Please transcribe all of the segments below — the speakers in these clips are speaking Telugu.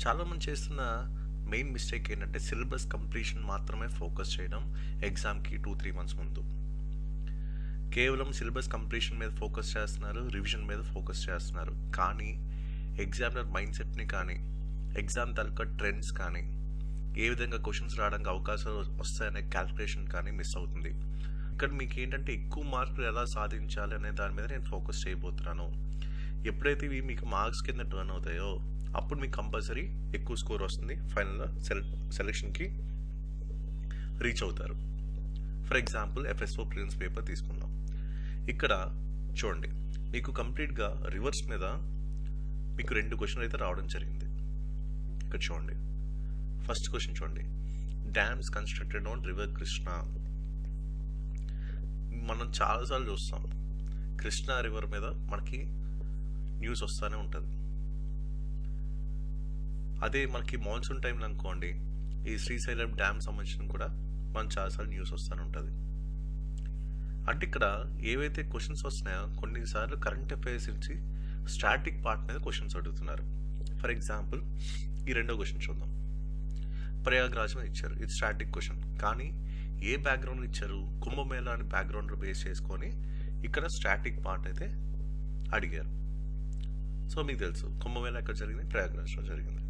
చాలామంది చేస్తున్న మెయిన్ మిస్టేక్ ఏంటంటే సిలబస్ కంప్లీషన్ మాత్రమే ఫోకస్ చేయడం ఎగ్జామ్‌కి 2, 3 మంత్స్ ముందు. కేవలం సిలబస్ కంప్లీషన్ మీద ఫోకస్ చేస్తున్నారు. రివిజన్ మీద ఫోకస్ చేస్తున్నారు. కానీ ఎగ్జామినర్ మైండ్ సెట్‌ని కానీ, ఎగ్జామ్ తాలూకా ట్రెండ్స్ కానీ, ఏ విధంగా క్వెషన్స్ రావడానికి అవకాశాలు వస్తాయనే క్యాలిక్యులేషన్ కానీ మిస్ అవుతుంది. ఇక్కడ మీకేంటంటే ఎక్కువ మార్కులు ఎలా సాధించాలి అనే దాని మీద నేను ఫోకస్ చేయబోతున్నాను. ఎప్పుడైతే ఇవి మీకు మార్క్స్ కింద టర్న్ అవుతాయో అప్పుడు మీకు కంపల్సరీ ఎక్కువ స్కోర్ వస్తుంది. ఫైనల్‌గా సెలక్షన్‌కి రీచ్ అవుతారు. For example FSO prelims paper తీసుకుందాం. ఇక్కడ చూడండి, మీకు కంప్లీట్‌గా రివర్స్ మీద మీకు 2 క్వెషన్లు అయితే రావడం జరిగింది. ఇక్కడ చూడండి, ఫస్ట్ క్వెషన్ చూడండి, dams constructed on river Krishna. మనం చాలాసార్లు చూస్తాం, కృష్ణా రివర్ మీద మనకి న్యూస్ వస్తూనే ఉంటుంది. అదే మనకి మాన్సూన్ టైంలో అనుకోండి, ఈ శ్రీశైలం డ్యామ్ సంబంధించిన కూడా మనం చాలాసార్లు న్యూస్ వస్తూనే ఉంటుంది. అంటే ఇక్కడ ఏవైతే క్వశ్చన్స్ వస్తున్నాయో కొన్నిసార్లు కరెంట్ అఫైర్స్ నుంచి స్టాటిక్ పార్ట్ మీద క్వశ్చన్స్ అడుగుతున్నారు. ఫర్ ఎగ్జాంపుల్ ఈ రెండో క్వశ్చన్ చూద్దాం. ప్రయాగ్రాజ్ అని ఇచ్చారు, ఇది స్టాటిక్ క్వశ్చన్. కానీ ఏ బ్యాక్గ్రౌండ్ ఇచ్చారు? కుంభమేళా అని బ్యాక్గ్రౌండ్లో బేస్ చేసుకొని ఇక్కడ స్టాటిక్ పార్ట్ అయితే అడిగారు. సో మీకు తెలుసు కుంభమేళా ఎక్కడ జరిగింది? ప్రయాగ్రాజ్లో జరిగింది.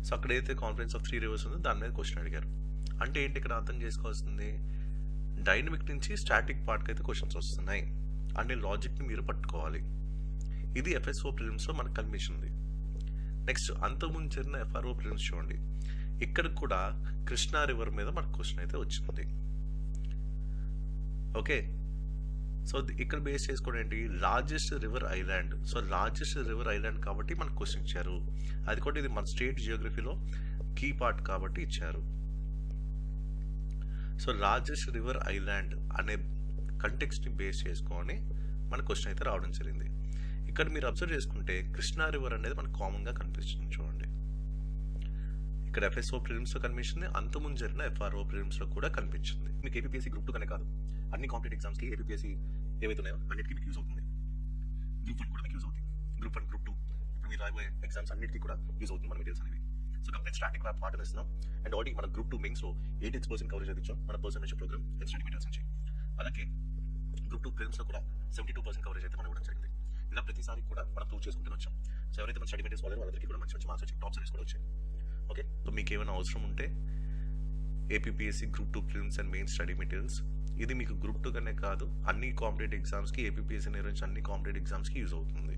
సో అక్కడ ఏదైతే కాన్ఫరెన్స్ ఆఫ్ 3 రివర్స్ ఉందో దాని మీద క్వశ్చన్ అడిగారు. అంటే ఏంటి ఇక్కడ అర్థం చేసుకోవాల్సింది, డైనమిక్ నుంచి స్టాటిక్ పార్ట్కి అయితే క్వశ్చన్స్ వస్తున్నాయి అనే లాజిక్ని మీరు పట్టుకోవాలి. ఇది ఎఫ్ఎస్ఓ ప్రిలిమ్స్లో మనకు కనిపించింది. నెక్స్ట్ అంతకుముందు జరిగిన ఎఫ్ఆర్ఓ ప్రిలిమ్స్ చూడండి, ఇక్కడ కూడా కృష్ణా రివర్ మీద మనకు క్వశ్చన్ అయితే వచ్చింది. ఓకే, సో ఇక్కడ బేస్ చేసుకోవడం ఏంటి, largest river island. So largest river island కాబట్టి మనకు క్వశ్చన్ ఇచ్చారు. అది కూడా ఇది మన స్టేట్ జియోగ్రఫీలో కీ పార్ట్ కాబట్టి ఇచ్చారు. సో లార్జెస్ట్ రివర్ ఐలాండ్ అనే కంటెక్స్ట్ని బేస్ చేసుకొని మన క్వశ్చన్ అయితే రావడం జరిగింది. ఇక్కడ మీరు అబ్జర్వ్ చేసుకుంటే కృష్ణా రివర్ అనేది మనకు కామన్గా కనిపిస్తుంది. చూడండి, ఇక్కడ ఎఫ్ఎస్ఓ ప్రిలిమ్స్లో కనిపించింది, అంతకుముందు జరిగిన ఎఫ్ఆర్ఓ ప్రిలిమ్స్లో కూడా కనిపించింది. మీకు ఏపీఎస్సీ గ్రూప్ 2 కనే కాదు, అన్ని కాంపిటేటివ్ ఎగ్జామ్స్కి ఏపీఎస్సీ ఏవైతే ఉన్నాయో అన్నిటికీ మీకు యూజ్ అవుతుంది. గ్రూప్ 1 కూడా మీకు యూజ్ అవుతుంది. గ్రూప్ 1, గ్రూప్ 2 ఇప్పుడు మీరు రాబోయే ఎగ్జామ్స్ అన్నిటికీ కూడా యూజ్ అవుతుంది మన మెటీరియల్స్ అనేవి. సో కంప్లీట్ స్టాటిక్ పార్ట్ ఇస్తున్నాం. అండ్ ఆల్రెడీ మన గ్రూప్ 2 మెయిన్స్లో 86% కవరేజ్ అందించాం మన percentage program and study materials నుంచి. అలాగే గ్రూప్ 2 ప్రిలిమ్స్లో కూడా 72% కవరేజ్ అయితే మనం ఇవ్వడం జరిగింది. ఇలా ప్రతిసారి కూడా మనం ప్రూవ్ చేసుకుంటూ వచ్చాం. సో ఎవరైతే మన స్టడీ మెటీరియల్స్ వాళ్ళో వాళ్ళందరికీ కూడా మంచి మంచి మార్క్స్ వచ్చి టాప్ సర్వీస్ కూడా వచ్చాయి. ఓకే, సో మీకు ఏమైనా అవసరం ఉంటే APSC group 2 prelims and main study materials, ఇది మీకు గ్రూప్ 2 కనే కాదు అన్ని కాంపిటేటివ్ ఎగ్జామ్స్కి, ఏపీఎస్సీ నిర్వహించిన అన్ని కాంపిటేటివ్ ఎగ్జామ్స్కి యూజ్ అవుతుంది.